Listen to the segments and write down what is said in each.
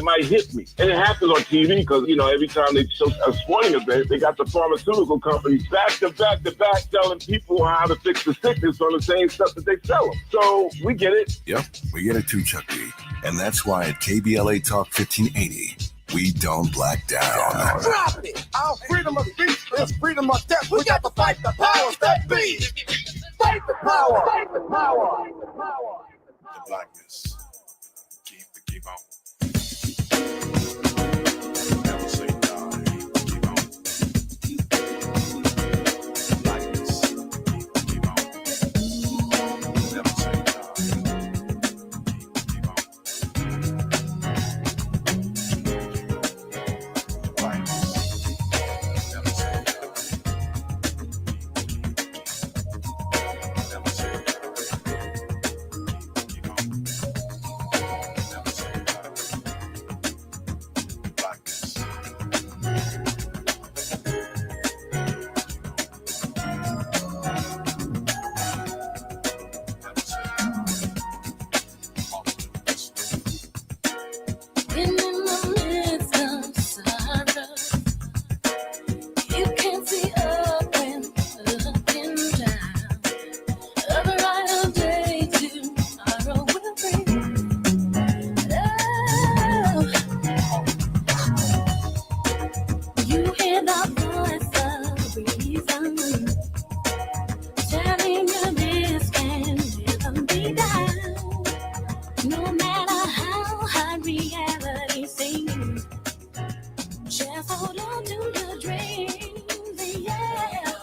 might hit me. And it happens on TV because, every time they show a sporting event, they got the pharmaceutical companies back to back to back telling people how to fix the sickness on the same stuff that they sell them. So we get it. Yep, we get it too, Chuck D. And that's why at KBLA Talk 1580, we don't black down. Drop it! Our freedom of speech is freedom of death. We got to fight the powers that be. Fight the power. Fight the power. The blackness. Keep on. Never say die. Keep on. Blackness. Keep on. Never say die. Keep on. Blackness. Never say die. Never say die. Keep on. Never say die. Blackness. Never say die. In the midst of sorrow, you can see up and looking down. A brighter day tomorrow will bring. You hear the voice of reason telling you this can never be done. No matter how hard reality seems, just hold on to your dreams, yeah.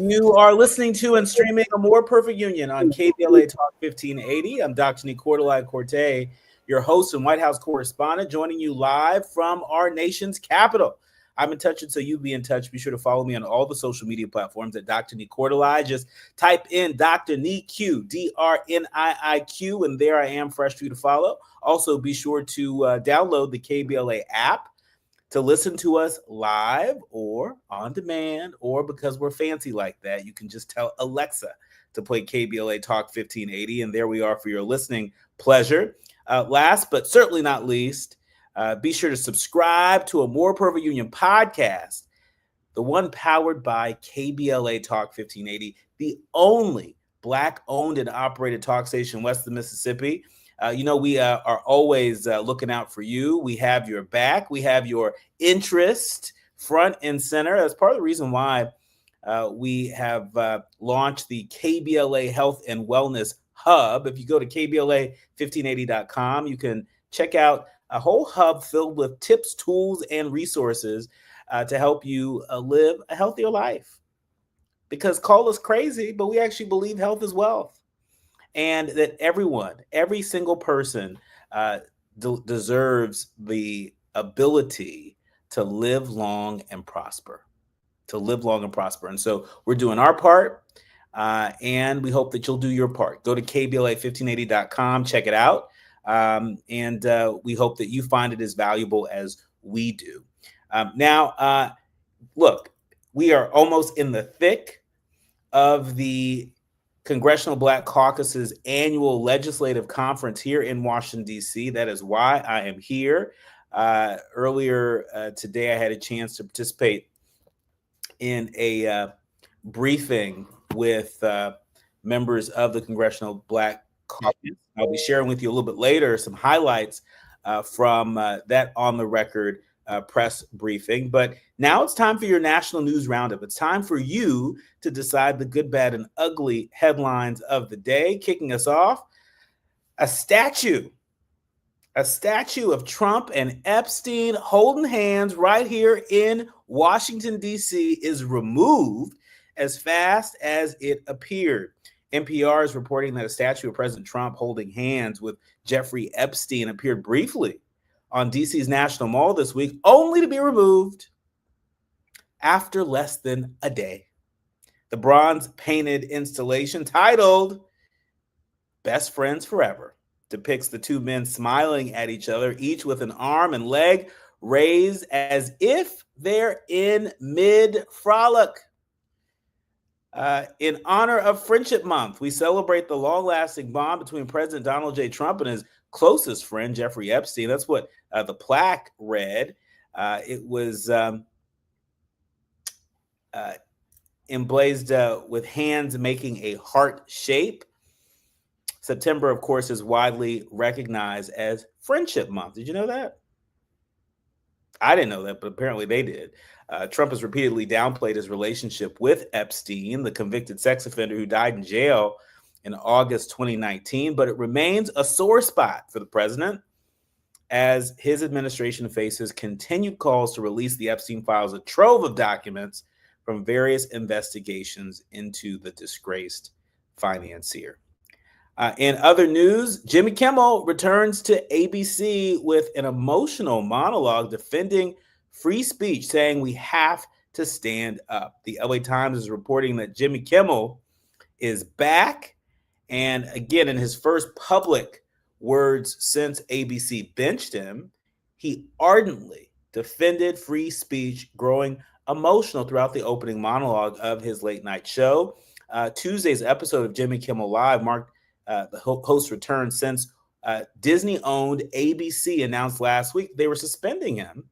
You are listening to and streaming A More Perfect Union on KBLA Talk 1580. I'm Dr. Nii-Quartelai Quartey, your host and White House correspondent, joining you live from our nation's capital. I'm in touch, and so you be in touch. Be sure to follow me on all the social media platforms at Dr. Nii-Quartelai. Just type in Dr. Nii-Q, DRNIIQ, and there I am, fresh for you to follow. Also, be sure to download the KBLA app to listen to us live or on demand, or because we're fancy like that, you can just tell Alexa to play KBLA Talk 1580, and there we are for your listening pleasure. Last but certainly not least, be sure to subscribe to A More Perfect Union podcast, the one powered by KBLA Talk 1580, the only Black-owned and operated talk station west of Mississippi. We are always looking out for you. We have your back. We have your interest front and center. That's part of the reason why we have launched the KBLA Health and Wellness Hub. If you go to KBLA1580.com, you can check out a whole hub filled with tips, tools, and resources to help you live a healthier life. Because call us crazy, but we actually believe health is wealth. And that every single person deserves the ability to live long and prosper, And so we're doing our part, and we hope that you'll do your part. Go to KBLA1580.com, check it out, and we hope that you find it as valuable as we do. Now, look, we are almost in the thick of the Congressional Black Caucus's annual legislative conference here in Washington, D.C. That is why I am here. Earlier today, I had a chance to participate in a briefing with members of the Congressional Black Caucus. I'll be sharing with you a little bit later some highlights from that on the record press briefing. But now it's time for your national news roundup. It's time for you to decide the good, bad, and ugly headlines of the day. Kicking us off, a statue of Trump and Epstein holding hands right here in Washington, D.C. is removed as fast as it appeared. NPR is reporting that a statue of President Trump holding hands with Jeffrey Epstein appeared briefly on D.C.'s National Mall this week, only to be removed after less than a day. The bronze-painted installation, titled Best Friends Forever, depicts the two men smiling at each other, each with an arm and leg raised as if they're in mid-frolic. In honor of Friendship Month, we celebrate the long-lasting bond between President Donald J. Trump and his closest friend, Jeffrey Epstein. That's what the plaque read. It was emblazed with hands making a heart shape. September, of course, is widely recognized as Friendship Month. Did you know that? I didn't know that, but apparently they did. Trump has repeatedly downplayed his relationship with Epstein, the convicted sex offender who died in jail in August 2019, but it remains a sore spot for the president as his administration faces continued calls to release the Epstein files, a trove of documents from various investigations into the disgraced financier. In other news, Jimmy Kimmel returns to ABC with an emotional monologue defending free speech, saying we have to stand up. The LA Times is reporting that Jimmy Kimmel is back. And again, in his first public words since ABC benched him, he ardently defended free speech, growing emotional throughout the opening monologue of his late night show. Tuesday's episode of Jimmy Kimmel Live marked the host's return since Disney-owned ABC announced last week they were suspending him.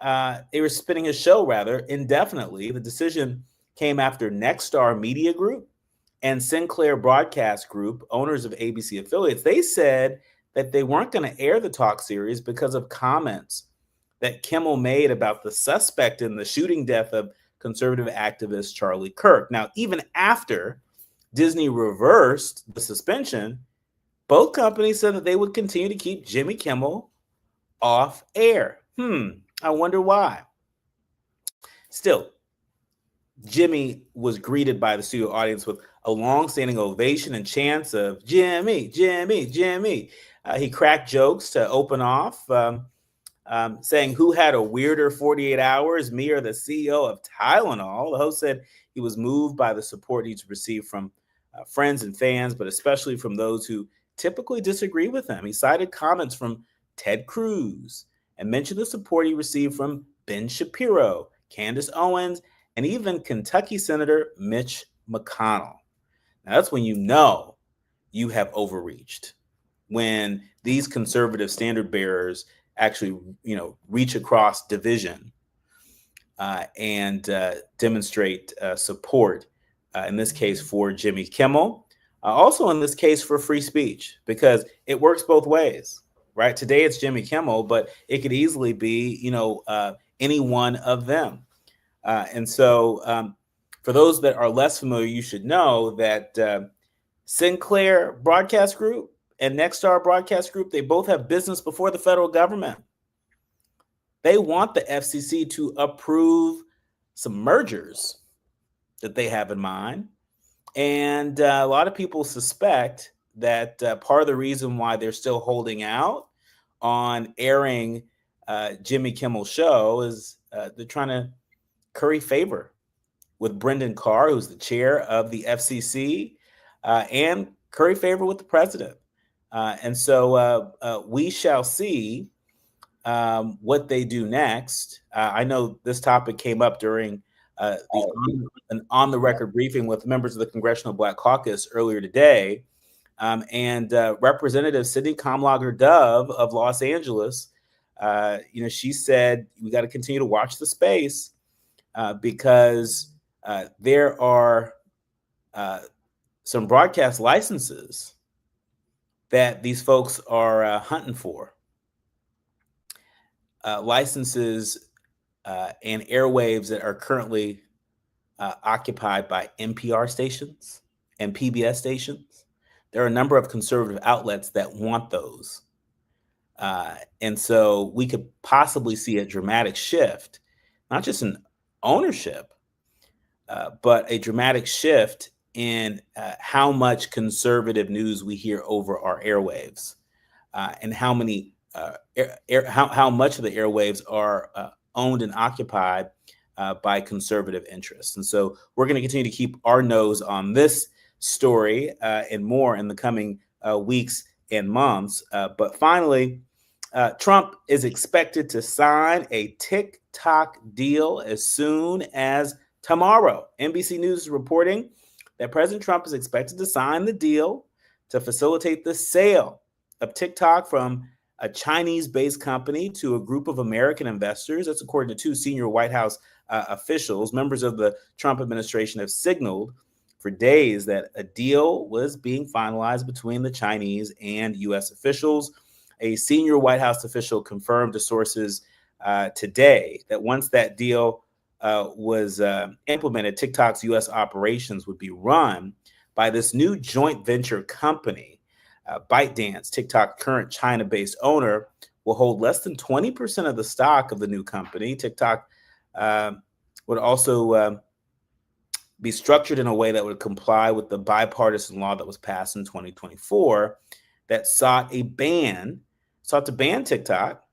They were suspending his show, rather, indefinitely. The decision came after Nexstar Media Group and Sinclair Broadcast Group, owners of ABC affiliates, they said that they weren't going to air the talk series because of comments that Kimmel made about the suspect in the shooting death of conservative activist Charlie Kirk. Now, even after Disney reversed the suspension, both companies said that they would continue to keep Jimmy Kimmel off air. I wonder why. Still, Jimmy was greeted by the studio audience with a long-standing ovation and chants of Jimmy, Jimmy, Jimmy. He cracked jokes to open off, saying, who had a weirder 48 hours, me or the CEO of Tylenol? The host said he was moved by the support he's received from friends and fans, but especially from those who typically disagree with him. He cited comments from Ted Cruz and mentioned the support he received from Ben Shapiro, Candace Owens, and even Kentucky Senator Mitch McConnell. Now, that's when you know you have overreached, when these conservative standard bearers actually, reach across division and demonstrate support, in this case for Jimmy Kimmel, also in this case for free speech, because it works both ways, right? Today it's Jimmy Kimmel, but it could easily be, any one of them. And so for those that are less familiar, you should know that Sinclair Broadcast Group and Nexstar Broadcast Group, they both have business before the federal government. They want the FCC to approve some mergers that they have in mind. And a lot of people suspect that part of the reason why they're still holding out on airing Jimmy Kimmel's show is they're trying to curry favor with Brendan Carr, who's the chair of the FCC, and curry favor with the president. And so we shall see what they do next. I know this topic came up during an on-the-record briefing with members of the Congressional Black Caucus earlier today. And Representative Sidney Kamlager-Dove of Los Angeles, she said, we got to continue to watch the space because there are some broadcast licenses that these folks are hunting for. Licenses and airwaves that are currently occupied by NPR stations and PBS stations. There are a number of conservative outlets that want those. And so we could possibly see a dramatic shift, not just in ownership, but a dramatic shift in how much conservative news we hear over our airwaves, and how many how much of the airwaves are owned and occupied by conservative interests. And so we're going to continue to keep our nose on this story and more in the coming weeks and months. But finally, Trump is expected to sign a TikTok deal as soon as tomorrow. NBC News is reporting that President Trump is expected to sign the deal to facilitate the sale of TikTok from a Chinese-based company to a group of American investors. That's according to two senior White House officials. Members of the Trump administration have signaled for days that a deal was being finalized between the Chinese and U.S. officials. A senior White House official confirmed to sources today that once that deal was implemented, TikTok's U.S. operations would be run by this new joint venture company. ByteDance, TikTok's current China-based owner, will hold less than 20% of the stock of the new company. TikTok would also be structured in a way that would comply with the bipartisan law that was passed in 2024 that sought to ban TikTok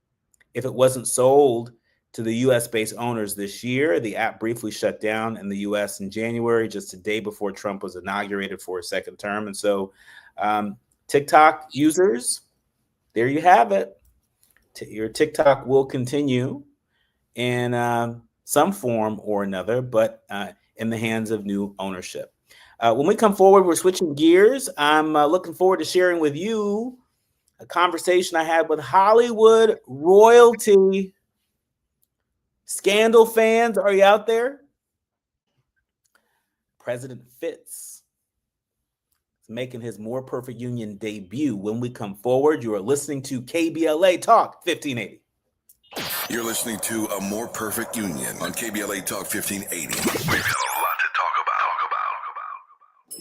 if it wasn't sold to the U.S.-based owners this year. The app briefly shut down in the U.S. in January, just a day before Trump was inaugurated for a second term. And so TikTok users, there you have it. Your TikTok will continue in some form or another, but in the hands of new ownership. When we come forward, we're switching gears. I'm looking forward to sharing with you a conversation I had with Hollywood royalty. Scandal fans, are you out there? President Fitz is making his More Perfect Union debut. When we come forward, you are listening to KBLA Talk 1580. You're listening to A More Perfect Union on KBLA Talk 1580. We've got a lot to talk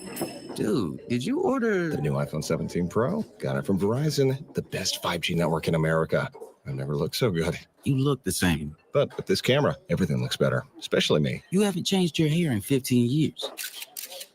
about. Dude, did you order the new iPhone 17 Pro? Got it from Verizon, the best 5G network in America. I've never looked so good. You look the same. But with this camera, everything looks better, especially me. You haven't changed your hair in 15 years.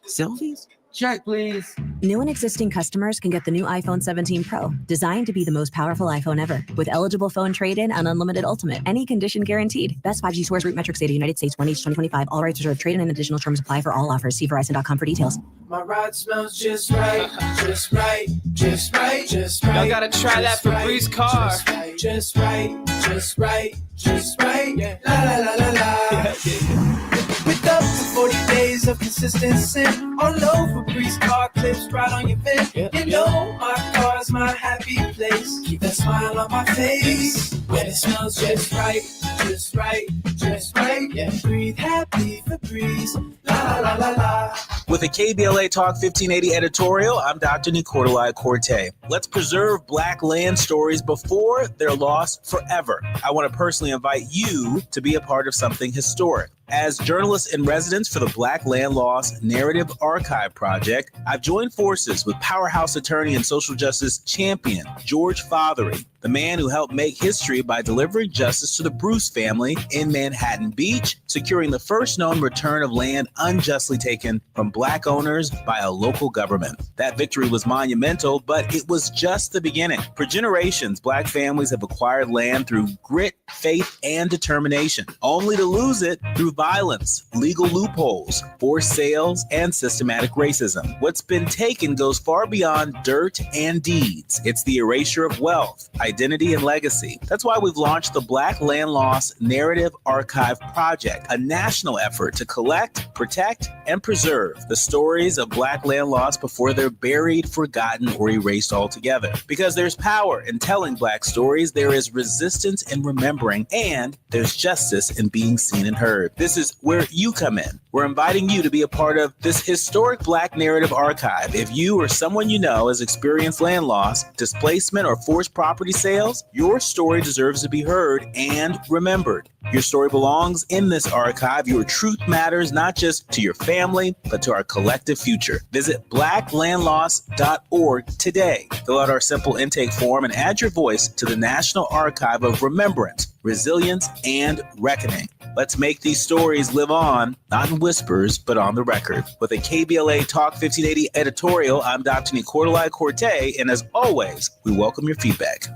Selfies? Check, please. New and existing customers can get the new iPhone 17 Pro, designed to be the most powerful iPhone ever. With eligible phone trade-in and unlimited ultimate, any condition guaranteed. Best 5G scores, root metrics data, United States, 1H 2025. All rights reserved. Trade-in and additional terms apply for all offers. See Verizon.com for details. My ride smells just right, just right, just right, just right. Y'all gotta try that Febreze car. Just right, just right, just right. Yeah. La la la la la. With up to 40 days of consistency, all over Febreze car clips right on your vent. You know my car's my happy place. Keep that smile on my face when it smells just right, just right, just right. Yeah, breathe happy Febreze. La la la la la. With a KBLA Talk 1580 editorial, I'm Dr. Nii-Quartelai Quartey. Let's preserve Black land stories before they're lost forever. I want to personally invite you to be a part of something historic. As journalist in residence for the Black Land Lost Narrative Archive Project, I've joined forces with powerhouse attorney and social justice champion George Fothery, the man who helped make history by delivering justice to the Bruce family in Manhattan Beach, securing the first known return of land unjustly taken from Black owners by a local government. That victory was monumental, but it was just the beginning. For generations, Black families have acquired land through grit, faith, and determination, only to lose it through violence, legal loopholes, forced sales, and systematic racism. What's been taken goes far beyond dirt and deeds. It's the erasure of wealth, identity, and legacy. That's why we've launched the Black Land Lost Narrative Archive Project, a national effort to collect, protect, and preserve the stories of Black land lost before they're buried, forgotten, or erased altogether. Because there's power in telling Black stories, there is resistance in remembering, and there's justice in being seen and heard. This is where you come in. We're inviting you to be a part of this historic Black narrative archive. If you or someone you know has experienced land loss, displacement, or forced property sales, your story deserves to be heard and remembered. Your story belongs in this archive. Your truth matters not just to your family, but to our collective future. Visit blacklandlost.org today. Fill out our simple intake form and add your voice to the National Archive of Remembrance, Resilience, and Reckoning. Let's make these stories live on, not in whispers, but on the record. With a KBLA Talk 1580 editorial, I'm Dr. Nii-Quartelai Quartey, and as always, we welcome your feedback.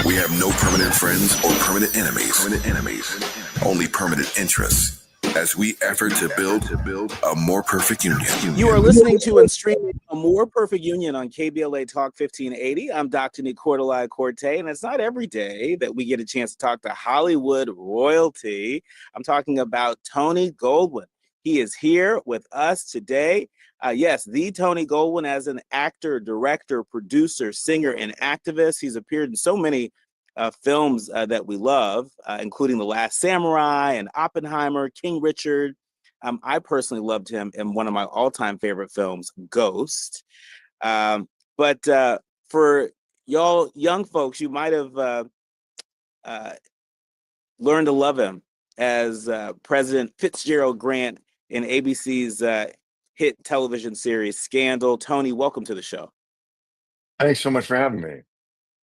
We have no permanent friends or permanent enemies. Only permanent interests. as we effort to build a more perfect union. You are listening to and streaming A More Perfect Union on KBLA Talk 1580. I'm Dr. Nii-Quartelai Quartey, and it's not every day that we get a chance to talk to Hollywood royalty. I'm talking about Tony Goldwyn. He is here with us today. Yes, the Tony Goldwyn, as an actor, director, producer, singer, and activist. He's appeared in so many films that we love, including The Last Samurai and Oppenheimer, King Richard. I personally loved him in one of my all-time favorite films, Ghost. But for y'all young folks, you might have learned to love him as President Fitzgerald Grant in ABC's hit television series Scandal. Tony, welcome to the show. Thanks so much for having me.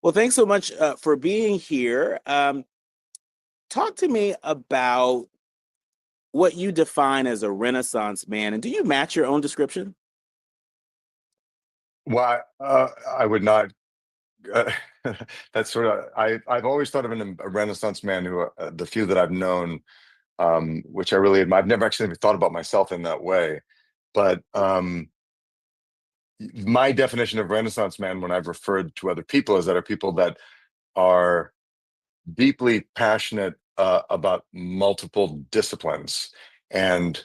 Well, thanks so much for being here. Talk to me about what you define as a Renaissance man, and do you match your own description? Well, I would not. That's sort of. I've always thought of a Renaissance man who, the few that I've known, which I really admire. I've never actually thought about myself in that way, but my definition of Renaissance man, when I've referred to other people, is that are people that are deeply passionate about multiple disciplines and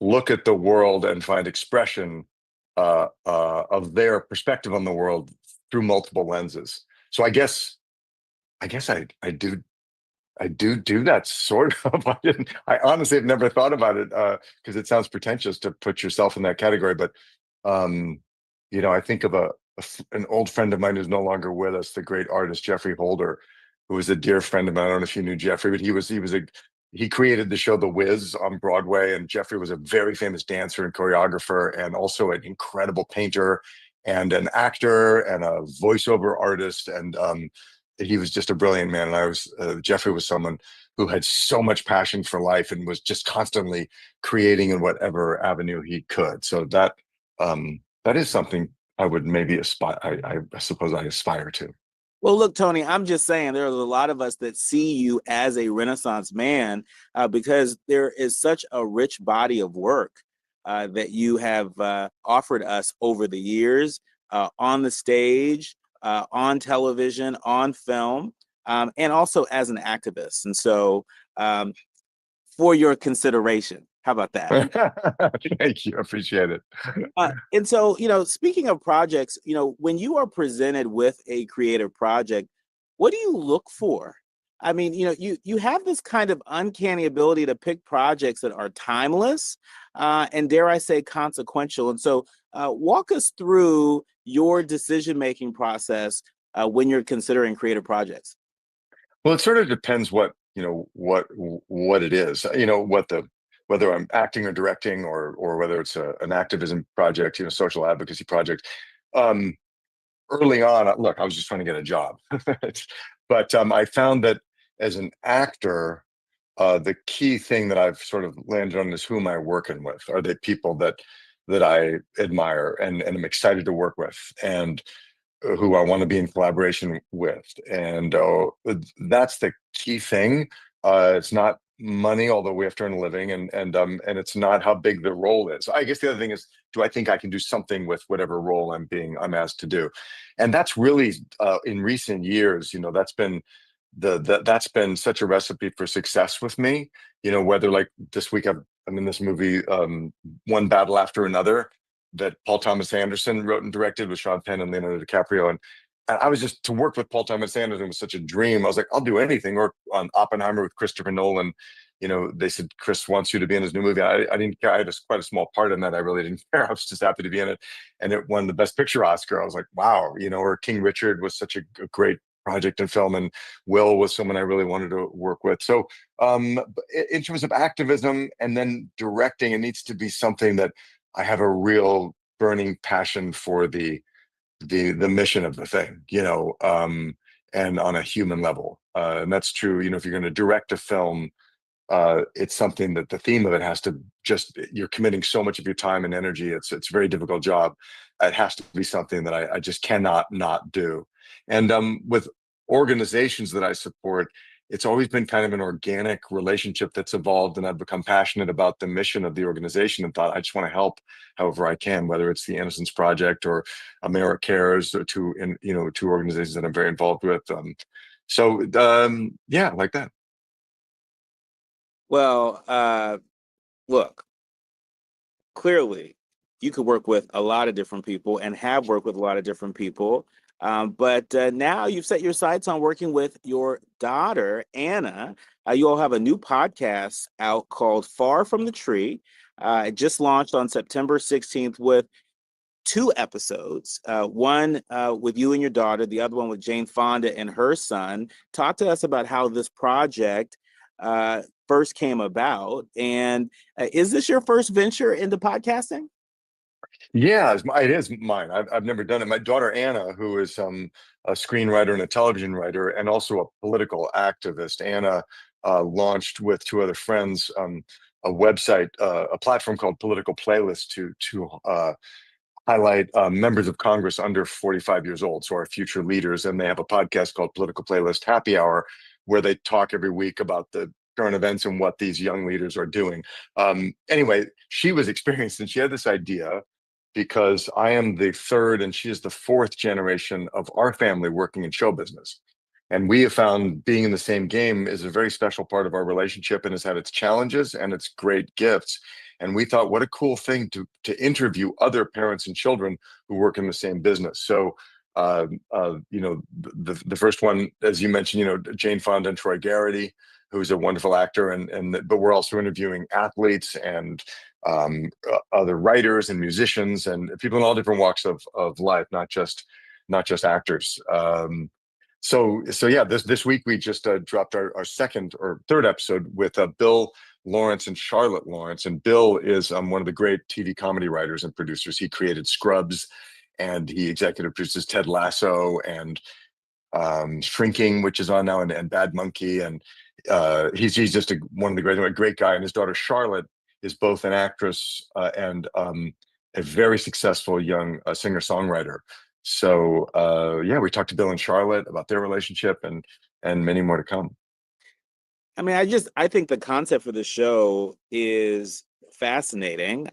look at the world and find expression of their perspective on the world through multiple lenses. So I guess I do that sort of. I honestly have never thought about it because it sounds pretentious to put yourself in that category. But I think of an old friend of mine who's no longer with us, the great artist Jeffrey Holder, who was a dear friend of mine. I don't know if you knew Jeffrey, but he created the show The Wiz on Broadway, and Jeffrey was a very famous dancer and choreographer, and also an incredible painter and an actor and a voiceover artist. And he was just a brilliant man. And Jeffrey was someone who had so much passion for life and was just constantly creating in whatever avenue he could. So that is something I would maybe aspire. I suppose I aspire to. Well, look, Tony, I'm just saying there are a lot of us that see you as a Renaissance man because there is such a rich body of work that you have offered us over the years on the stage, on television, on film, and also as an activist. And so for your consideration, how about that? Thank you. Appreciate it. And so, speaking of projects, when you are presented with a creative project, what do you look for? I mean, you have this kind of uncanny ability to pick projects that are timeless and, dare I say, consequential. And so walk us through your decision-making process when you're considering creative projects. Well, it sort of depends what it is, whether I'm acting or directing or whether it's an activism project, social advocacy project. Early on, look, I was just trying to get a job. But I found that as an actor, the key thing that I've sort of landed on is who am I working with? Are they people that I admire and am excited to work with, and who I want to be in collaboration with? And that's the key thing. It's not money, although we have to earn a living, and it's not how big the role is. I guess the other thing is, do I think I can do something with whatever role I'm asked to do? And that's really in recent years, that's been that's been such a recipe for success with me. Whether like this week I'm in this movie, One Battle After Another, that Paul Thomas Anderson wrote and directed with Sean Penn and Leonardo DiCaprio, and I was just, to work with Paul Thomas Anderson was such a dream. I was like, I'll do anything. Or on Oppenheimer with Christopher Nolan, they said, Chris wants you to be in his new movie. I didn't care. I had quite a small part in that. I really didn't care. I was just happy to be in it. And it won the Best Picture Oscar. I was like, wow, or King Richard was such a great project and film. And Will was someone I really wanted to work with. So in terms of activism and then directing, it needs to be something that I have a real burning passion for the mission of the thing, and on a human level. And that's true, if you're going to direct a film, it's something that the theme of it has to you're committing so much of your time and energy. It's a very difficult job. It has to be something that I just cannot not do. And with organizations that I support, it's always been kind of an organic relationship that's evolved, and I've become passionate about the mission of the organization and thought I just want to help however I can, whether it's the Innocence Project or AmeriCares, or two organizations that I'm very involved with. Yeah, like that. Well, look, clearly you could work with a lot of different people and have worked with a lot of different people. But now you've set your sights on working with your daughter, Anna. You all have a new podcast out called Far from the Tree. It just launched on September 16th with 2 episodes, one with you and your daughter, the other one with Jane Fonda and her son. Talk to us about how this project first came about. And is this your first venture into podcasting? Yeah, it is mine. I've never done it. My daughter Anna, who is a screenwriter and a television writer, and also a political activist, Anna launched with 2 other friends a website, a platform called Political Playlist to highlight members of Congress under 45 years old, so our future leaders. And they have a podcast called Political Playlist Happy Hour, where they talk every week about the current events and what these young leaders are doing. Anyway, she was experienced, and she had this idea, because I am the 3rd and she is the 4th generation of our family working in show business. And we have found being in the same game is a very special part of our relationship, and has had its challenges and its great gifts. And we thought, what a cool thing to interview other parents and children who work in the same business. So, the first one, as you mentioned, Jane Fonda and Troy Garrity, who's a wonderful actor, but we're also interviewing athletes and other writers and musicians and people in all different walks of life, not just actors. So yeah, this week we just dropped our 2nd or 3rd episode with Bill Lawrence and Charlotte Lawrence. And Bill is one of the great TV comedy writers and producers. He created Scrubs, and he executive produces Ted Lasso and Shrinking, which is on now, and Bad Monkey. And he's just one of the great guy. And his daughter Charlotte is both an actress and a very successful young singer-songwriter. So yeah, we talked to Bill and Charlotte about their relationship, and many more to come. I mean, I think the concept for the show is fascinating,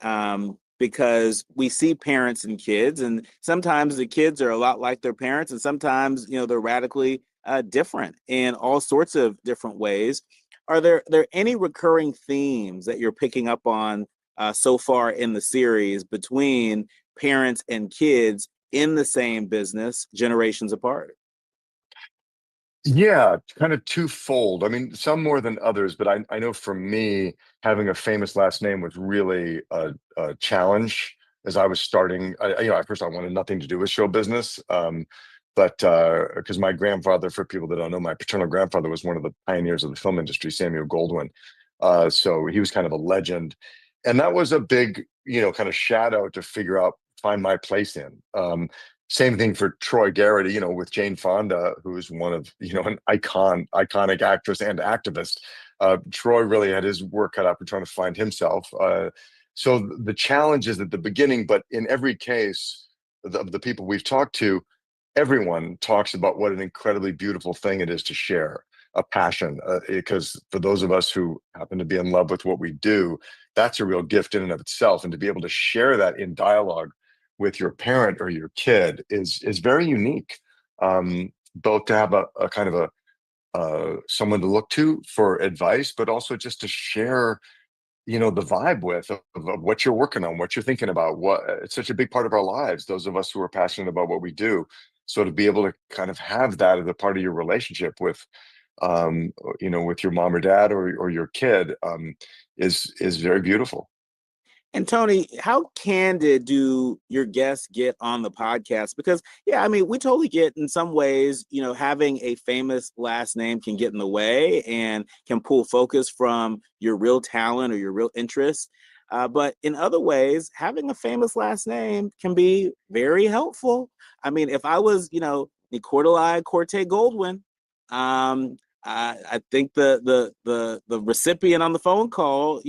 because we see parents and kids, and sometimes the kids are a lot like their parents, and sometimes, they're radically different in all sorts of different ways. Are there any recurring themes that you're picking up on so far in the series between parents and kids in the same business, generations apart? Yeah, kind of twofold. I mean, some more than others, but I know for me, having a famous last name was really a challenge as I was starting. At first I wanted nothing to do with show business, but because my grandfather, for people that don't know, my paternal grandfather was one of the pioneers of the film industry, Samuel Goldwyn. So he was kind of a legend, and that was a big, kind of shadow to find my place in. Same thing for Troy Garrity, with Jane Fonda, who is one of, an iconic actress and activist. Troy really had his work cut out for trying to find himself. So the challenge is at the beginning, but in every case of the people we've talked to, everyone talks about what an incredibly beautiful thing it is to share a passion. Because for those of us who happen to be in love with what we do, that's a real gift in and of itself. And to be able to share that in dialogue with your parent or your kid is very unique. Both to have a kind of someone to look to for advice, but also just to share, the vibe with of what you're working on, what you're thinking about. It's such a big part of our lives, those of us who are passionate about what we do. So to be able to kind of have that as a part of your relationship with, with your mom or dad or your kid, is very beautiful. And Tony, how candid do your guests get on the podcast? Because, yeah, I mean, we totally get in some ways, having a famous last name can get in the way and can pull focus from your real talent or your real interests. But in other ways, having a famous last name can be very helpful. I mean, if I was, Nii-Quartelai Quartey Goldwyn, I think the recipient on the phone call,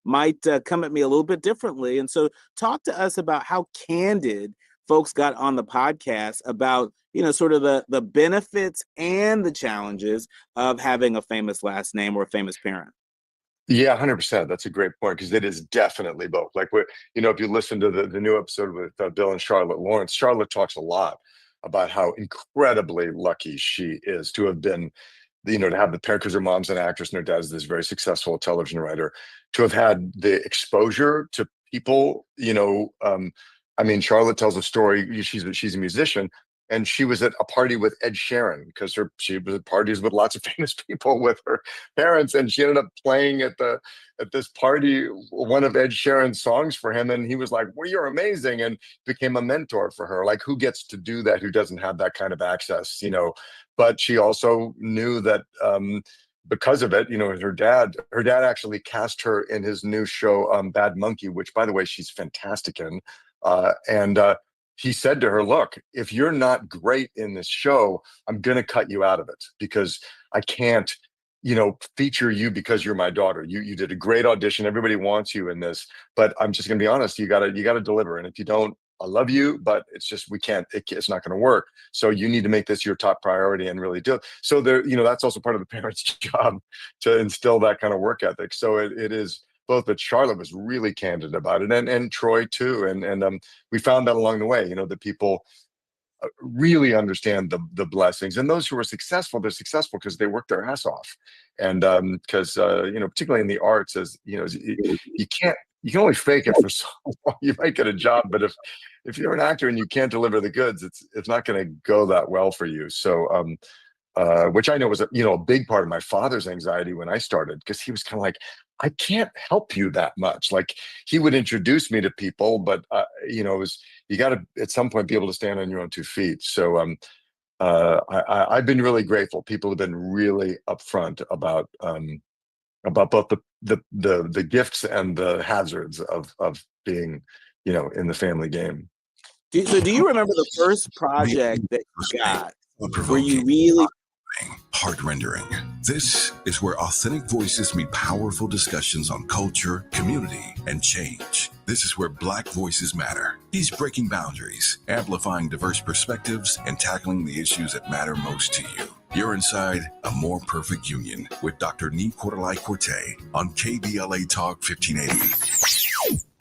might come at me a little bit differently. And so talk to us about how candid folks got on the podcast about, sort of the benefits and the challenges of having a famous last name or a famous parent. Yeah, 100%. That's a great point, because it is definitely both. Like, if you listen to the new episode with Bill and Charlotte Lawrence, Charlotte talks a lot about how incredibly lucky she is to have been, to have the parent, because her mom's an actress and her dad's this very successful television writer, to have had the exposure to people, Charlotte tells a story. She's a musician, and she was at a party with Ed Sheeran, because she was at parties with lots of famous people with her parents, and she ended up playing at this party one of Ed Sheeran's songs for him, and he was like, "Well, you're amazing," and became a mentor for her. Like, who gets to do that? Who doesn't have that kind of access? But she also knew that because of it, her dad actually cast her in his new show, Bad Monkey, which, by the way, she's fantastic in, and he said to her, "Look, if you're not great in this show, I'm going to cut you out of it, because I can't, feature you because you're my daughter. You did a great audition. Everybody wants you in this, but I'm just going to be honest. You gotta deliver. And if you don't, I love you, but it's just, it's not going to work. So you need to make this your top priority and really do it." So that's also part of the parent's job, to instill that kind of work ethic. So it is both, but Charlotte was really candid about it, and Troy too. And we found that along the way, that people really understand the blessings, and those who are successful, they're successful because they work their ass off. And because particularly in the arts, as you can only fake it for so long. You might get a job, but if you're an actor and you can't deliver the goods, it's not going to go that well for you. So which I know was a big part of my father's anxiety when I started, because he was kind of like, "I can't help you that much." Like, he would introduce me to people, but it was, you got to at some point be able to stand on your own 2 feet. So I've been really grateful. People have been really upfront about both the gifts and the hazards of being in the family game. So do you remember the first project that you got where you really heart-rendering? This is where authentic voices meet powerful discussions on culture, community, and change. This is where Black voices matter. He's breaking boundaries, amplifying diverse perspectives, and tackling the issues that matter most to you. You're inside A More Perfect Union with Dr. Nii-Quartelai Quartey on KBLA Talk 1580.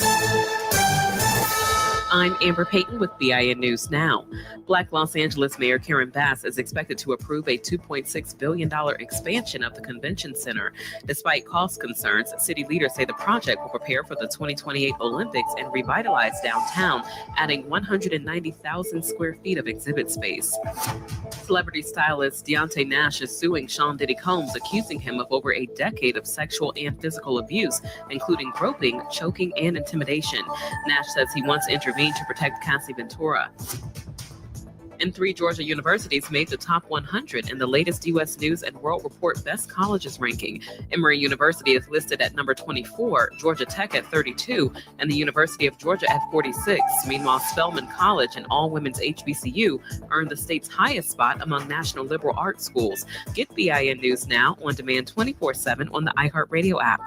I'm Amber Payton with BIN News Now. Black Los Angeles Mayor Karen Bass is expected to approve a $2.6 billion expansion of the convention center. Despite cost concerns, city leaders say the project will prepare for the 2028 Olympics and revitalize downtown, adding 190,000 square feet of exhibit space. Celebrity stylist Deontay Nash is suing Sean Diddy Combs, accusing him of over a decade of sexual and physical abuse, including groping, choking, and intimidation. Nash says he wants to intervene to protect Cassie Ventura. And 3 Georgia universities made the top 100 in the latest U.S. News and World Report Best Colleges ranking. Emory University is listed at number 24, Georgia Tech at 32, and the University of Georgia at 46. Meanwhile, Spelman College, an all-women's HBCU, earned the state's highest spot among national liberal arts schools. Get BIN News Now on demand 24/7 on the iHeartRadio app.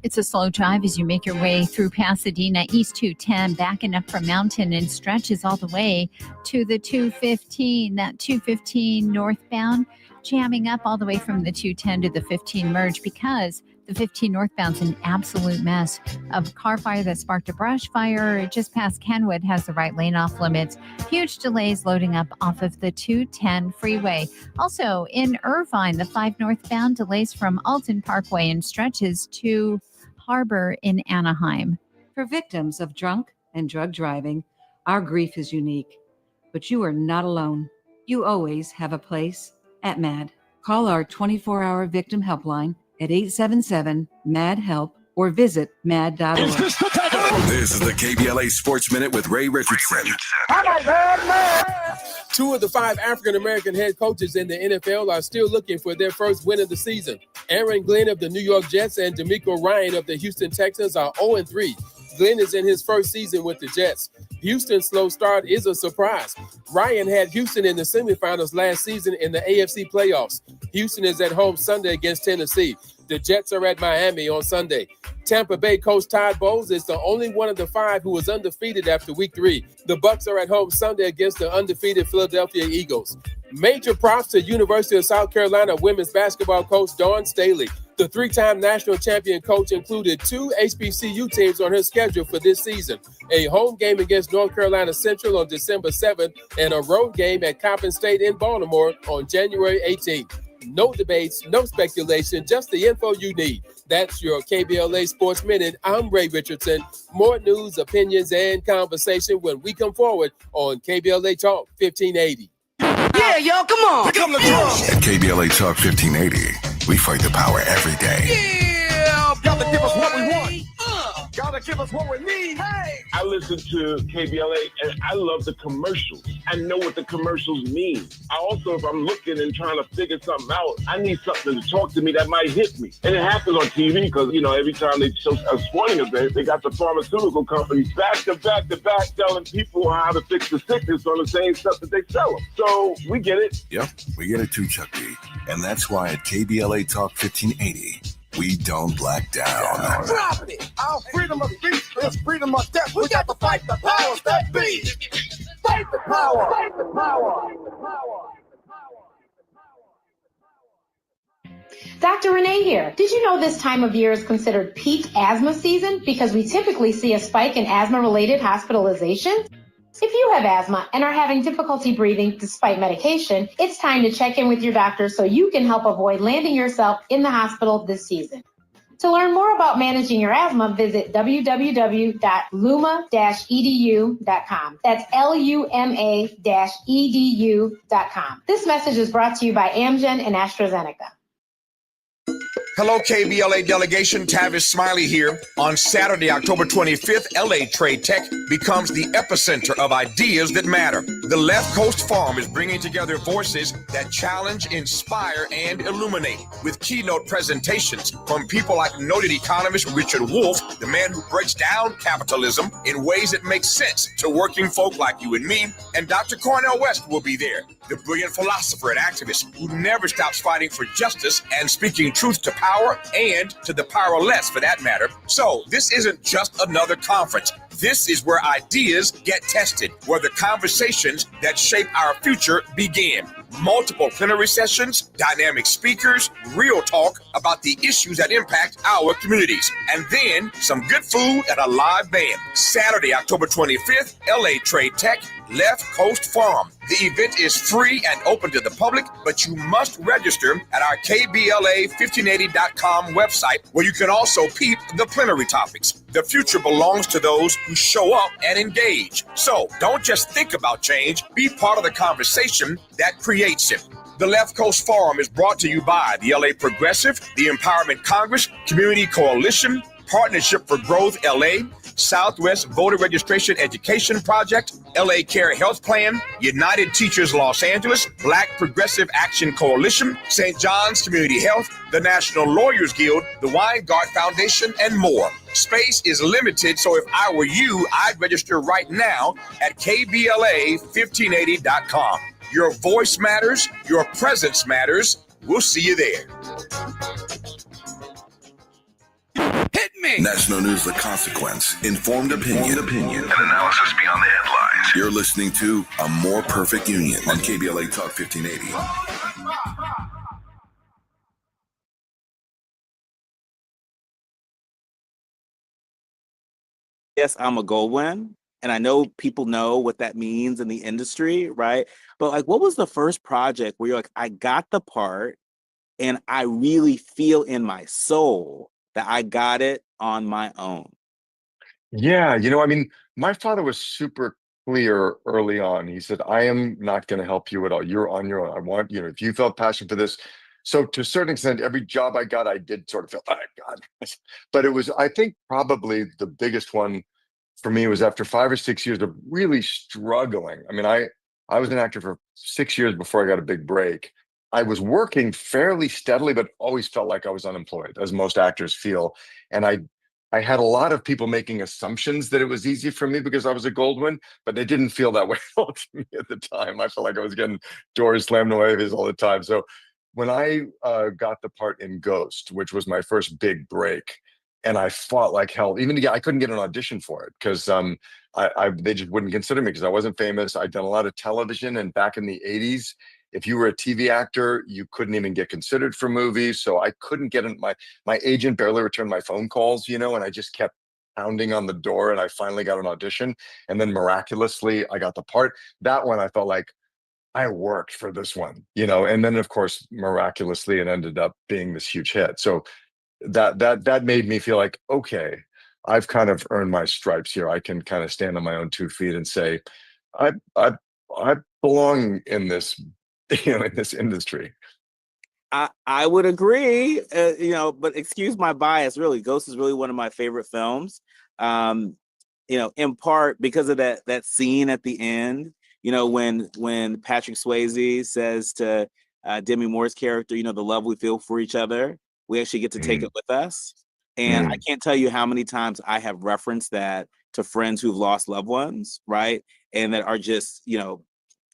It's a slow drive as you make your way through Pasadena, East 210, backing up from Mountain and stretches all the way to the 215. That 215 northbound jamming up all the way from the 210 to the 15 merge, because the 15 northbound's an absolute mess. A car fire that sparked a brush fire just past Kenwood has the right lane off limits. Huge delays loading up off of the 210 freeway. Also in Irvine, the 5 northbound delays from Alton Parkway and stretches to Harbor in Anaheim. For victims of drunk and drug driving, our grief is unique, but you are not alone. You always have a place at MAD. Call our 24-hour victim helpline at 877-MAD-HELP or visit mad.org. This is the KBLA Sports Minute with Ray Richardson. Two of the 5 African-American head coaches in the NFL are still looking for their first win of the season. Aaron Glenn of the New York Jets and DeMeco Ryan of the Houston Texans are 0-3. Glenn is in his first season with the Jets. Houston's slow start is a surprise. Ryan had Houston in the semifinals last season in the AFC playoffs. Houston is at home Sunday against Tennessee. The Jets are at Miami on Sunday. Tampa Bay coach Todd Bowles is the only one of the 5 who was undefeated after week 3. The Bucs are at home Sunday against the undefeated Philadelphia Eagles. Major props to University of South Carolina women's basketball coach Dawn Staley. The 3-time national champion coach included 2 HBCU teams on her schedule for this season. A home game against North Carolina Central on December 7th and a road game at Coppin State in Baltimore on January 18th. No debates, no speculation, just the info you need. That's your KBLA Sports Minute. I'm Ray Richardson. More news, opinions, and conversation when we come forward on KBLA Talk 1580. Yeah, y'all, come on. Pick up the drum. At KBLA Talk 1580, we fight the power every day. Yeah, gotta give us what we want. Gotta give us what we need. Hey. I listen to KBLA and I love the commercials. I know what the commercials mean. I also, if I'm looking and trying to figure something out, I need something to talk to me that might hit me. And it happens on TV because, you know, every time they show a sporting event, they got the pharmaceutical companies back to back telling people how to fix the sickness on the same stuff that they sell them. So we get it. Yep, we get it too, Chuck D. And that's why at KBLA Talk 1580, we don't black down. Dropping it. Our freedom of speech is freedom of death. We got to fight the powers that be. Fight the power. Fight the power. Dr. Renee here. Did you know this time of year is considered peak asthma season because we typically see a spike in asthma-related hospitalizations? If you have asthma and are having difficulty breathing despite medication, it's time to check in with your doctor so you can help avoid landing yourself in the hospital this season. To learn more about managing your asthma, visit www.luma-edu.com. That's LUMA-edu.com. This message is brought to you by Amgen and AstraZeneca. Hello, KBLA delegation. Tavis Smiley here. On Saturday, October 25th, LA Trade Tech becomes the epicenter of ideas that matter. The Left Coast Forum is bringing together voices that challenge, inspire, and illuminate with keynote presentations from people like noted economist Richard Wolff, the man who breaks down capitalism in ways that make sense to working folk like you and me, and Dr. Cornel West will be there, the brilliant philosopher and activist who never stops fighting for justice and speaking truth to power and to the powerless for that matter. So this isn't just another conference. This is where ideas get tested, where the conversations that shape our future begin. Multiple plenary sessions, dynamic speakers, real talk about the issues that impact our communities, and then some good food and a live band. Saturday, October 25th, LA Trade Tech, Left Coast Forum. The event is free and open to the public, but you must register at our KBLA1580.com website, where you can also peep the plenary topics. The future belongs to those who show up and engage. So don't just think about change, be part of the conversation that creates it. The Left Coast Forum is brought to you by the LA Progressive, the Empowerment Congress, Community Coalition, Partnership for Growth LA, Southwest Voter Registration Education Project, LA Care Health Plan, United Teachers Los Angeles, Black Progressive Action Coalition, St. John's Community Health, the National Lawyers Guild, the Weingart Foundation, and more. Space is limited, so if I were you, I'd register right now at KBLA1580.com. Your voice matters, your presence matters. We'll see you there. Hit me! National News The Consequence. Informed opinion. And analysis beyond the headlines. You're listening to A More Perfect Union on KBLA Talk 1580. Yes, I'm a Goldwyn, and I know people know what that means in the industry, right? But like, what was the first project where you're like, I got the part and I really feel in my soul that I got it on my own? Yeah, I mean, my father was super clear early on. He said, I am not going to help you at all. You're on your own. I want, if you felt passion for this. So to a certain extent, every job I got, I did sort of feel, oh, God. But it was, I think, probably the biggest one for me was after 5 or 6 years of really struggling. I mean, I was an actor for 6 years before I got a big break. I was working fairly steadily, but always felt like I was unemployed, as most actors feel. And I had a lot of people making assumptions that it was easy for me because I was a Goldwyn, but it didn't feel that way to me at the time. I felt like I was getting doors slammed away all the time. So when I got the part in Ghost, which was my first big break, and I fought like hell. Even to get, I couldn't get an audition for it because they just wouldn't consider me because I wasn't famous. I'd done a lot of television, and back in the 80s, if you were a TV actor, you couldn't even get considered for movies. So I couldn't get in. My agent barely returned my phone calls, you know, and I just kept pounding on the door, and I finally got an audition, and then miraculously I got the part. That one I felt like I worked for this one, you know, and then of course miraculously it ended up being this huge hit. So that made me feel like, okay, I've kind of earned my stripes here. I can kind of stand on my own 2 feet and say, I I I belong in this, you know, in this industry. I would agree, you know, but excuse my bias. Really, Ghost is really one of my favorite films. Um, you know, in part because of that scene at the end. You know, when Patrick Swayze says to Demi Moore's character, you know, the love we feel for each other, we actually get to take it with us. And I can't tell you how many times I have referenced that to friends who've lost loved ones, right? And that are just, you know,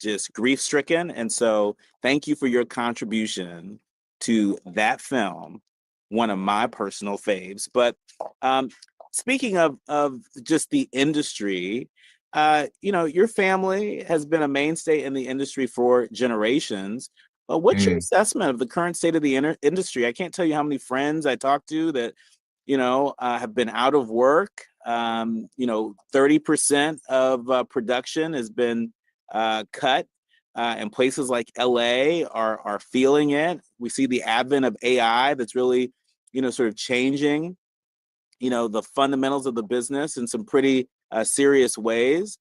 just grief stricken. And so thank you for your contribution to that film, one of my personal faves. But speaking of just the industry, you know, your family has been a mainstay in the industry for generations. What's your assessment of the current state of the industry? I can't tell you how many friends I talk to that, you know, have been out of work. You know, 30% of production has been cut, and places like LA are feeling it. We see the advent of AI that's really, you know, sort of changing, you know, the fundamentals of the business in some pretty serious ways.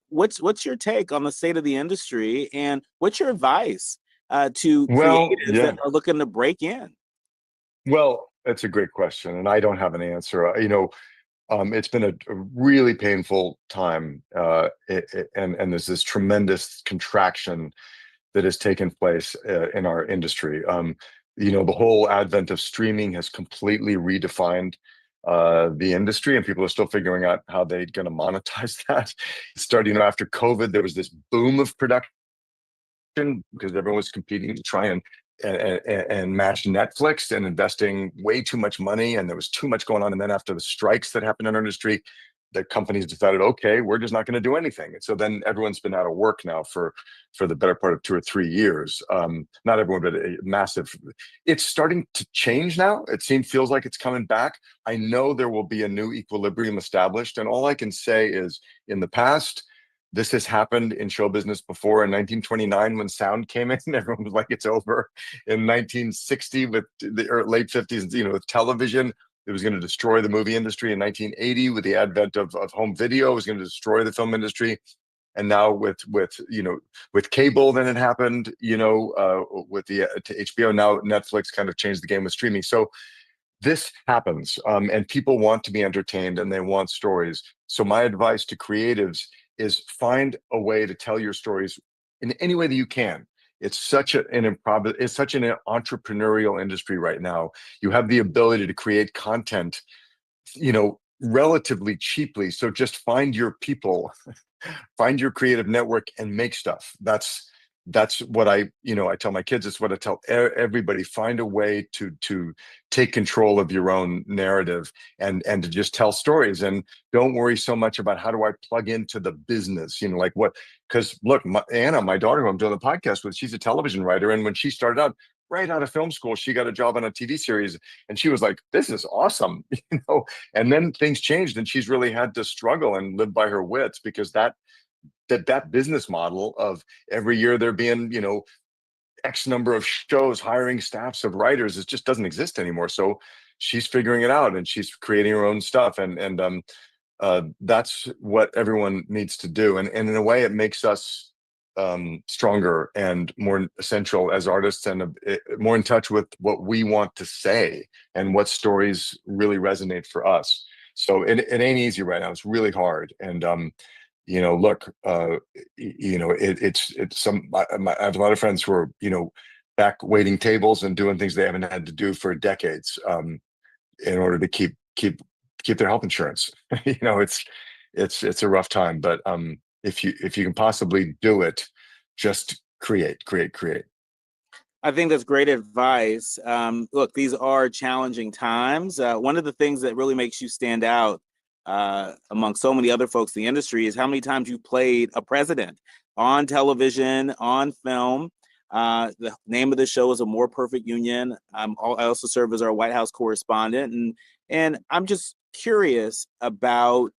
What's your take on the state of the industry, and what's your advice to Well, creatives yeah. that are looking to break in? Well, that's a great question, and I don't have an answer. You know, it's been a really painful time, and there's this tremendous contraction that has taken place in our industry. You know, the whole advent of streaming has completely redefined the industry, and people are still figuring out how they're going to monetize that. Starting after COVID, there was this boom of production because everyone was competing to try and match Netflix and investing way too much money, and there was too much going on. And then after the strikes that happened in our industry, the companies decided, okay, we're just not going to do anything. And so then everyone's been out of work now for the better part of 2 or 3 years. Not everyone, but a massive. It's starting to change now. It feels like it's coming back. I know there will be a new equilibrium established, and all I can say is, in the past, this has happened in show business before. In 1929, when sound came in, everyone was like, it's over. In 1960, with the late 50s, you know, with television, it was going to destroy the movie industry. In 1980, with the advent of home video, it was going to destroy the film industry. And now with you know, with cable, then it happened, you know, with the HBO. Now Netflix kind of changed the game with streaming. So this happens, and people want to be entertained and they want stories. So my advice to creatives is find a way to tell your stories in any way that you can. It's such an entrepreneurial industry right now. You have the ability to create content, you know, relatively cheaply. So just find your people, find your creative network, and make stuff. That's what I tell my kids. It's what I tell everybody. Find a way to take control of your own narrative and to just tell stories, and don't worry so much about how do I plug into the business, you know, like what, because look, Anna, my daughter who I'm doing the podcast with, she's a television writer, and when she started out right out of film school, she got a job on a TV series, and she was like, this is awesome, you know. And then things changed, and she's really had to struggle and live by her wits, because that business model of every year there being, you know, X number of shows hiring staffs of writers, it just doesn't exist anymore. So she's figuring it out, and she's creating her own stuff, and that's what everyone needs to do. And in a way, it makes us stronger and more essential as artists, and more in touch with what we want to say and what stories really resonate for us. So it ain't easy right now. It's really hard. And you know, look, you know, it's I have a lot of friends who are, you know, back waiting tables and doing things they haven't had to do for decades, in order to keep their health insurance. You know, it's a rough time, but if you can possibly do it, just create. I think that's great advice. Look, these are challenging times. One of the things that really makes you stand out among so many other folks in the industry is how many times you played a president on television, on film. The name of the show is A More Perfect Union. I also serve as our White House correspondent, and I'm just curious about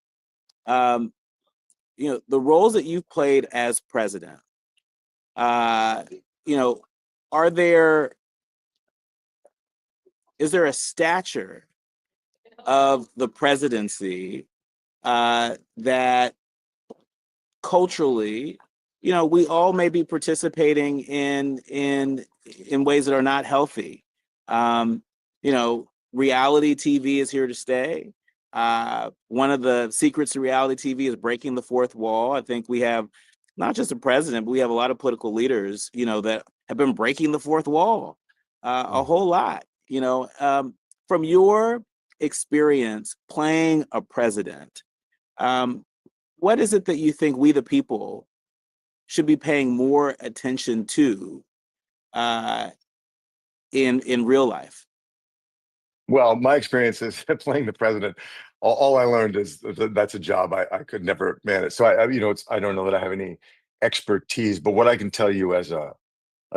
the roles that you've played as president. Is there a stature of the presidency that culturally, we all may be participating in ways that are not healthy. Reality TV is here to stay. One of the secrets to reality TV is breaking the fourth wall. I think we have not just a president, but we have a lot of political leaders, that have been breaking the fourth wall a whole lot. From your experience playing a president, what is it that you think we, the people, should be paying more attention to in real life? Well, my experience is playing the president. All I learned is that's a job I could never manage. So I don't know that I have any expertise, but what I can tell you as a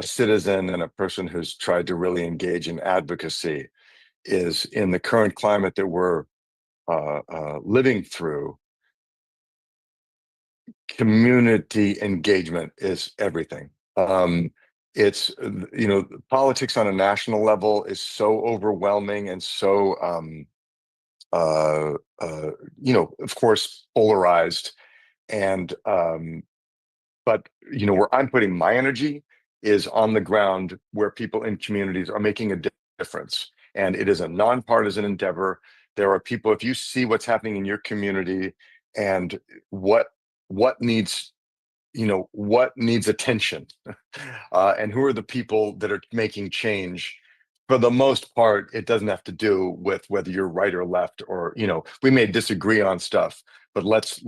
citizen and a person who's tried to really engage in advocacy is, in the current climate that we're living through, community engagement is everything. It's politics on a national level is so overwhelming and so of course polarized, and but where I'm putting my energy is on the ground, where people in communities are making a difference, and it is a nonpartisan endeavor. There are people, if you see what's happening in your community and what needs attention, and who are the people that are making change. For the most part, it doesn't have to do with whether you're right or left, or we may disagree on stuff, but let's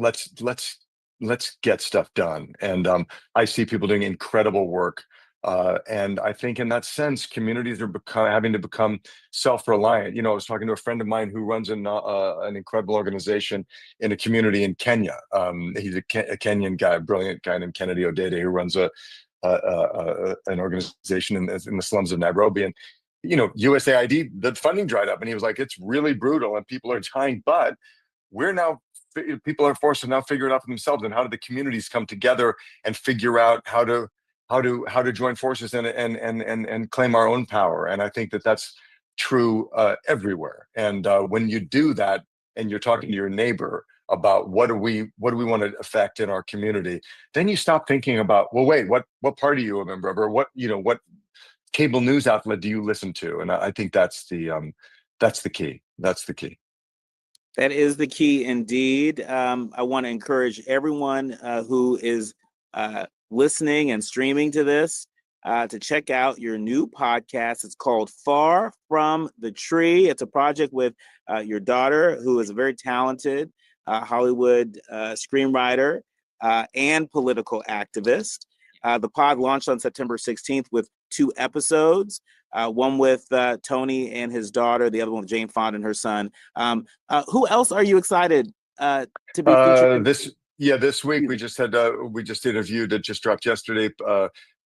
get stuff done. And I see people doing incredible work, and I think in that sense, communities are having to become self-reliant. I was talking to a friend of mine who runs an incredible organization in a community in Kenya. He's a Kenyan guy, a brilliant guy named Kennedy Odede, who runs an organization in the slums of Nairobi. And USAID, the funding dried up, and he was like, it's really brutal and people are dying, but people are forced to now figure it out for themselves. And how do the communities come together and figure out how to join forces and claim our own power? And I think that's true everywhere. And when you do that, and you're talking to your neighbor about what do we want to affect in our community, then you stop thinking about, well, wait, what party are you a member of, or what cable news outlet do you listen to? And I think that's the key. That's the key. That is the key indeed. I want to encourage everyone who is listening and streaming to this to check out your new podcast. It's called Far From the Tree. It's a project with your daughter, who is a very talented Hollywood screenwriter and political activist. The pod launched on September 16th with 2 episodes, one with Tony and his daughter, the other one with Jane Fonda and her son. Who else are you excited to be featured? This week we just interviewed, it just dropped yesterday,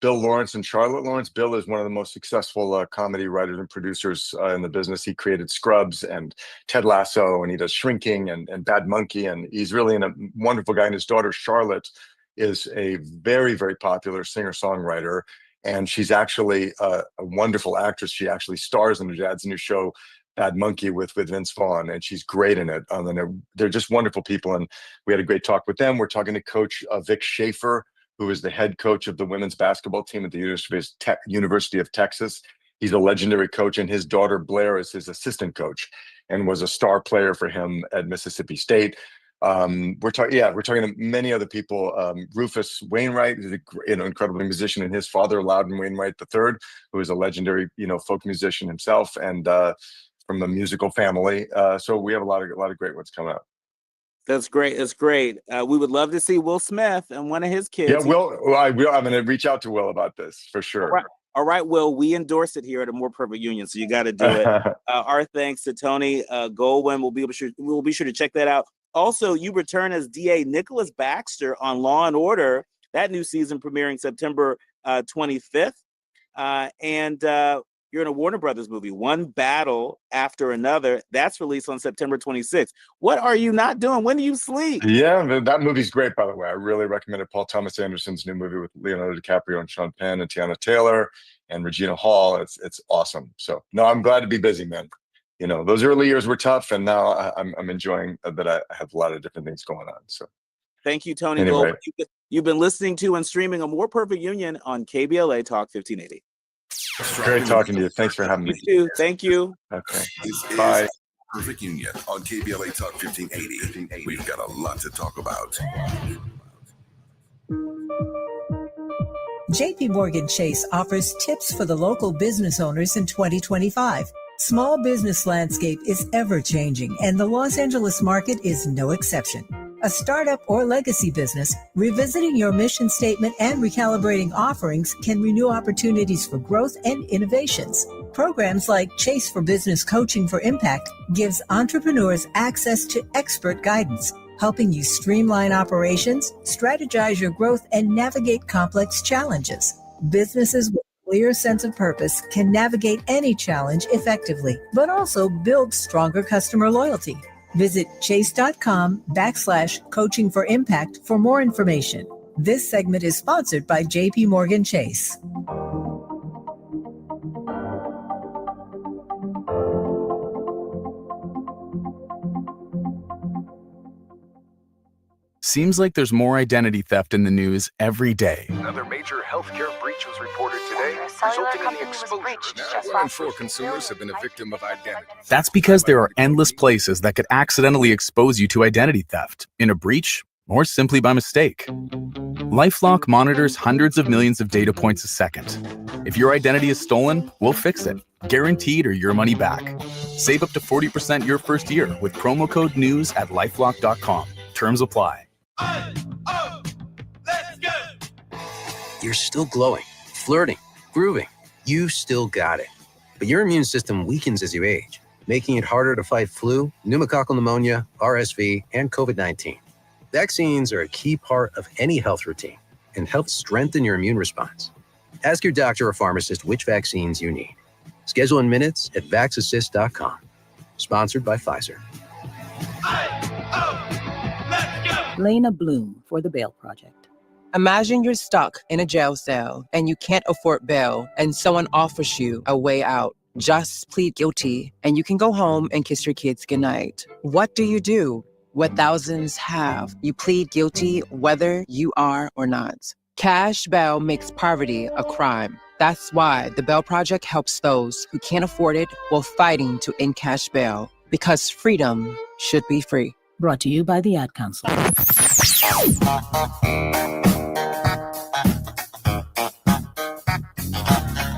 Bill Lawrence and Charlotte Lawrence. Bill is one of the most successful comedy writers and producers in the business. He created Scrubs and Ted Lasso, and he does Shrinking and Bad Monkey, and he's really a wonderful guy. And his daughter Charlotte is a very, very popular singer-songwriter, and she's actually a wonderful actress. She actually stars in her dad's new show, Bad Monkey, with Vince Vaughn, and she's great in it. And they're just wonderful people, and we had a great talk with them. We're talking to Coach Vic Schaefer, who is the head coach of the women's basketball team at the University of Texas. He's a legendary coach, and his daughter Blair is his assistant coach and was a star player for him at Mississippi State. We're talking to many other people. Rufus Wainwright is an incredible musician, and his father, Loudon Wainwright III, who is a legendary, folk musician himself, and from a musical family. So we have a lot of great ones coming up. That's great. That's great. We would love to see Will Smith and one of his kids. Yeah, I'm going to reach out to Will about this for sure. All right. Well, we endorse it here at a More Perfect Union, so you got to do it. Our thanks to Tony Goldwyn. We'll be sure to check that out. Also, you return as DA Nicholas Baxter on Law and Order. That new season premiering September 25th. And you're in a Warner Brothers movie, One Battle After Another. That's released on September 26th. What are you not doing? When do you sleep? Yeah, that movie's great, by the way. I really recommend it. Paul Thomas Anderson's new movie with Leonardo DiCaprio and Sean Penn and Tiana Taylor and Regina Hall. It's awesome. So, no, I'm glad to be busy, man. You know, those early years were tough, and now I'm enjoying that I have a lot of different things going on. So, thank you, Tony anyway. Goldwyn. You've been listening to and streaming a More Perfect Union on KBLA Talk 1580. Great talking to you. Thanks for having me. You too. Thank you. Okay. This Bye. is Perfect Union on KBLA Talk 1580. We've got a lot to talk about. JP Morgan Chase offers tips for the local business owners in 2025. Small business landscape is ever changing, and the Los Angeles market is no exception. A startup or legacy business, revisiting your mission statement and recalibrating offerings can renew opportunities for growth and innovations. Programs like Chase for Business Coaching for Impact gives entrepreneurs access to expert guidance, helping you streamline operations, strategize your growth, and navigate complex challenges. Businesses with a clear sense of purpose can navigate any challenge effectively, but also build stronger customer loyalty. Visit chase.com/coaching for impact for more information. This segment is sponsored by JP Morgan Chase. Seems like there's more identity theft in the news every day. Another major healthcare breach was reported today, resulting in the exposure. 1 in 4 consumers have been a victim of identity. That's because there are endless places that could accidentally expose you to identity theft, in a breach, or simply by mistake. LifeLock monitors hundreds of millions of data points a second. If your identity is stolen, we'll fix it, guaranteed or your money back. Save up to 40% your first year with promo code NEWS at lifelock.com. Terms apply. You're still glowing, flirting, grooving. You still got it. But your immune system weakens as you age, making it harder to fight flu, pneumococcal pneumonia, RSV, and COVID-19. Vaccines are a key part of any health routine and help strengthen your immune response. Ask your doctor or pharmacist which vaccines you need. Schedule in minutes at vaxassist.com. Sponsored by Pfizer. Lena Bloom for the Bail Project. Imagine you're stuck in a jail cell and you can't afford bail and someone offers you a way out. Just plead guilty and you can go home and kiss your kids goodnight. What do you do? What thousands have. You plead guilty whether you are or not. Cash bail makes poverty a crime. That's why the Bail Project helps those who can't afford it while fighting to end cash bail. Because freedom should be free. Brought to you by the Ad Council.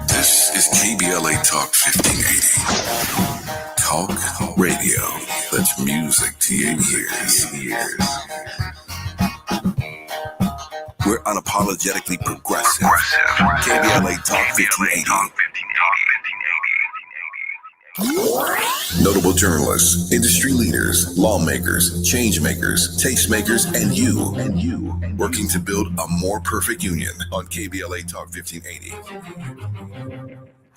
This is KBLA Talk 1580. Talk radio. That's music to your ears. We're unapologetically progressive. KBLA Talk 1580. Notable journalists, industry leaders, lawmakers, change makers, tastemakers, and you, working to build a more perfect union on KBLA Talk 1580.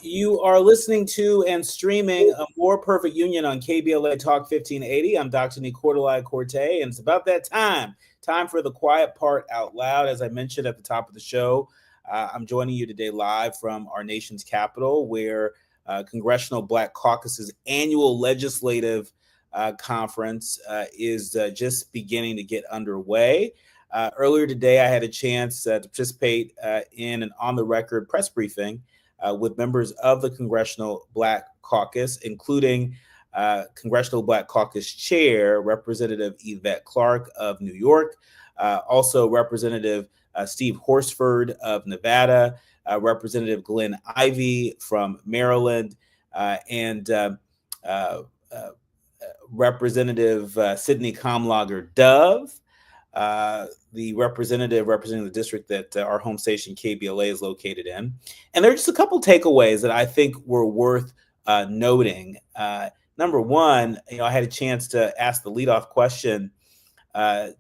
You are listening to and streaming a More Perfect Union on KBLA Talk 1580. I'm Dr. Nii-Quartelai Quartey, and it's about that time for the quiet part out loud. As I mentioned at the top of the show, I'm joining you today live from our nation's capital, where Congressional Black Caucus's annual legislative conference is just beginning to get underway. Earlier today, I had a chance to participate in an on-the-record press briefing with members of the Congressional Black Caucus, including Congressional Black Caucus Chair, Representative Yvette Clarke of New York, also Representative Steve Horsford of Nevada, Representative Glenn Ivey from Maryland, and Representative Sidney Kamlager Dove the representative representing the district that our home station KBLA is located in. And there are just a couple takeaways that I think were worth noting. Number one, I had a chance to ask the leadoff question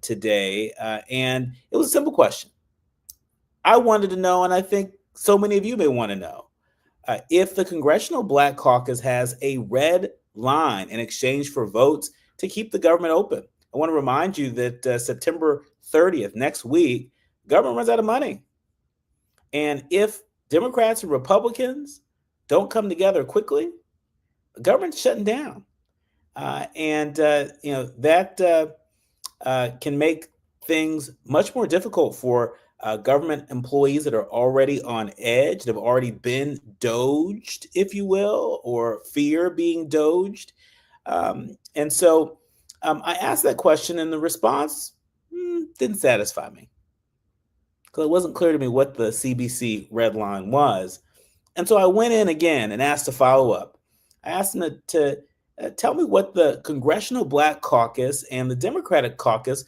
today, and it was a simple question. I wanted to know, and I think so many of you may want to know, if the Congressional Black Caucus has a red line in exchange for votes to keep the government open. I want to remind you that September 30th, next week, government runs out of money. And if Democrats and Republicans don't come together quickly, the government's shutting down. That can make things much more difficult for government employees that are already on edge, that have already been doged, if you will, or fear being doged. I asked that question, and the response didn't satisfy me, because it wasn't clear to me what the CBC red line was. And so I went in again and asked a follow-up. I asked them to tell me what the Congressional Black Caucus and the Democratic Caucus,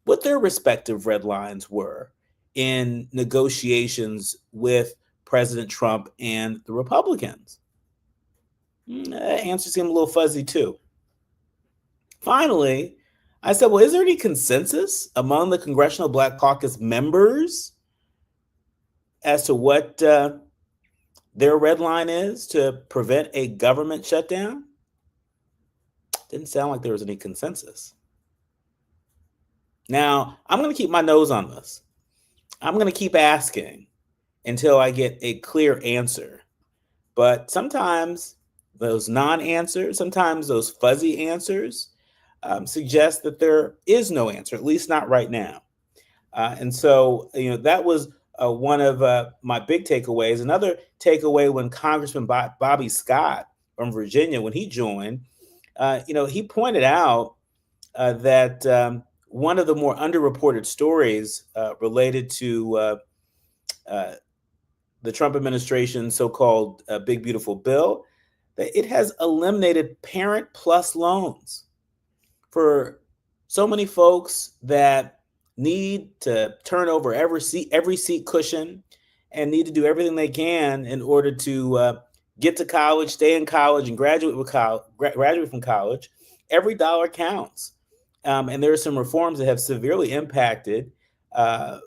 what their respective red lines were in negotiations with President Trump and the Republicans. That answer seemed a little fuzzy too. Finally, I said, well, is there any consensus among the Congressional Black Caucus members as to what their red line is to prevent a government shutdown? Didn't sound like there was any consensus. Now, I'm going to keep my nose on this. I'm going to keep asking until I get a clear answer. But sometimes those non-answers, sometimes those fuzzy answers suggest that there is no answer, at least not right now. That was one of my big takeaways. Another takeaway, when Congressman Bobby Scott from Virginia, when he joined, he pointed out that one of the more underreported stories related to the Trump administration's so-called Big Beautiful Bill, that it has eliminated Parent Plus loans for so many folks that need to turn over every seat cushion and need to do everything they can in order to get to college, stay in college, and graduate from college. Every dollar counts. And there are some reforms that have severely impacted our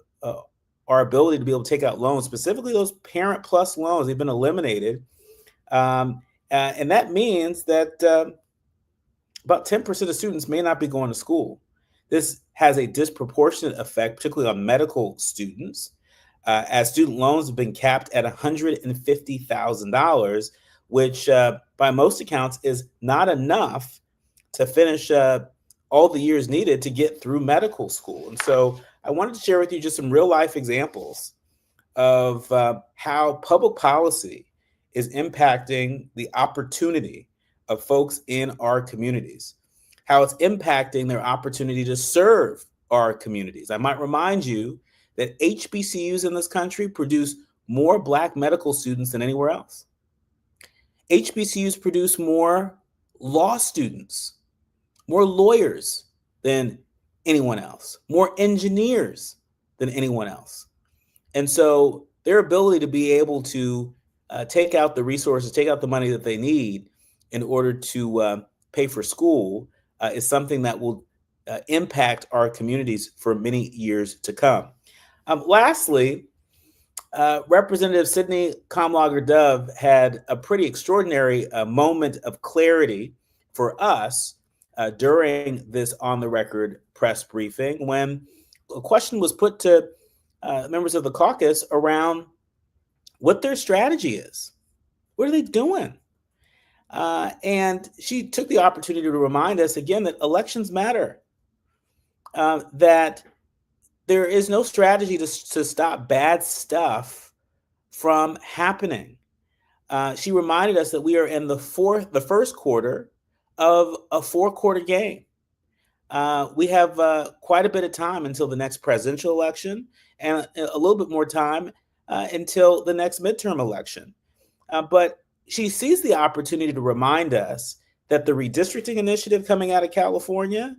ability to be able to take out loans, specifically those Parent Plus loans. They've been eliminated. And that means that about 10% of students may not be going to school. This has a disproportionate effect, particularly on medical students, as student loans have been capped at $150,000, which by most accounts is not enough to finish all the years needed to get through medical school. And so I wanted to share with you just some real life examples of how public policy is impacting the opportunity of folks in our communities, how it's impacting their opportunity to serve our communities. I might remind you that HBCUs in this country produce more Black medical students than anywhere else. HBCUs produce more law students, more lawyers than anyone else, more engineers than anyone else. And so their ability to be able to take out the resources, take out the money that they need in order to pay for school is something that will impact our communities for many years to come. Lastly, Representative Sidney Kamlager-Dove had a pretty extraordinary moment of clarity for us during this on-the-record press briefing when a question was put to members of the caucus around what their strategy is. What are they doing? And she took the opportunity to remind us again that elections matter, that there is no strategy to stop bad stuff from happening. She reminded us that we are in the first quarter of a 4-quarter game. We have quite a bit of time until the next presidential election and a little bit more time until the next midterm election. But she sees the opportunity to remind us that the redistricting initiative coming out of California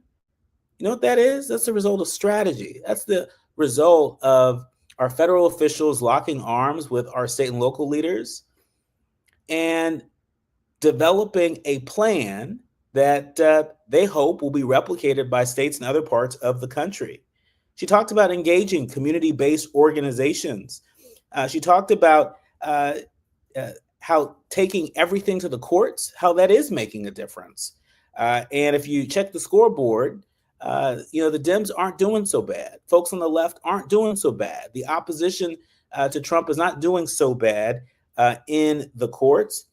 You know what that is? That's the result of strategy. That's the result of our federal officials locking arms with our state and local leaders and developing a plan that they hope will be replicated by states and other parts of the country. She talked about engaging community-based organizations. She talked about how taking everything to the courts, how that is making a difference. And if you check the scoreboard, the Dems aren't doing so bad. Folks on the left aren't doing so bad. The opposition to Trump is not doing so bad in the courts.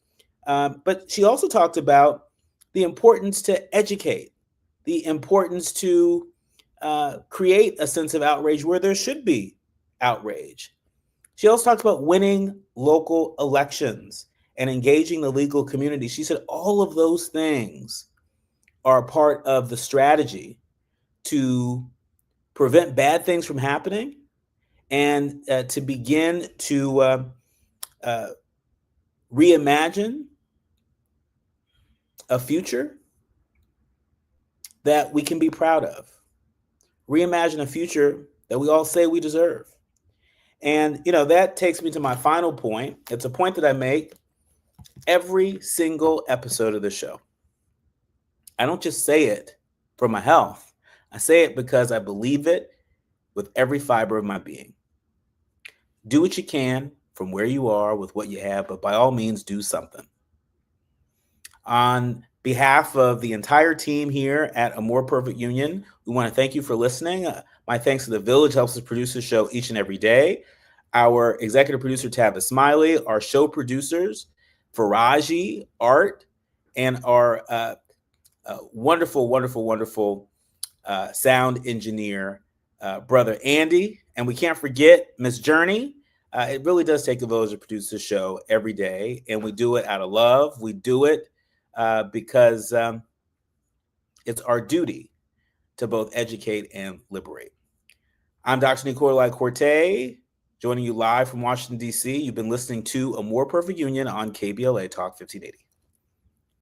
But she also talked about the importance to educate, the importance to create a sense of outrage where there should be outrage. She also talked about winning local elections and engaging the legal community. She said all of those things are part of the strategy to prevent bad things from happening and to begin to reimagine a future that we can be proud of. Reimagine a future that we all say we deserve. And, that takes me to my final point. It's a point that I make every single episode of the show. I don't just say it for my health. I say it because I believe it with every fiber of my being. Do what you can from where you are with what you have, but by all means, do something. On behalf of the entire team here at A More Perfect Union, we want to thank you for listening. My thanks to The Village, helps us produce the show each and every day. Our executive producer, Tavis Smiley, our show producers, Faraji, Art, and our wonderful, wonderful, wonderful sound engineer, brother Andy. And we can't forget Miss Journey. It really does take a village to produce the show every day. And we do it out of love. We do it because it's our duty to both educate and liberate. I'm Dr. Nii-Quartelai Quartey, joining you live from Washington, D.C. You've been listening to A More Perfect Union on KBLA Talk 1580.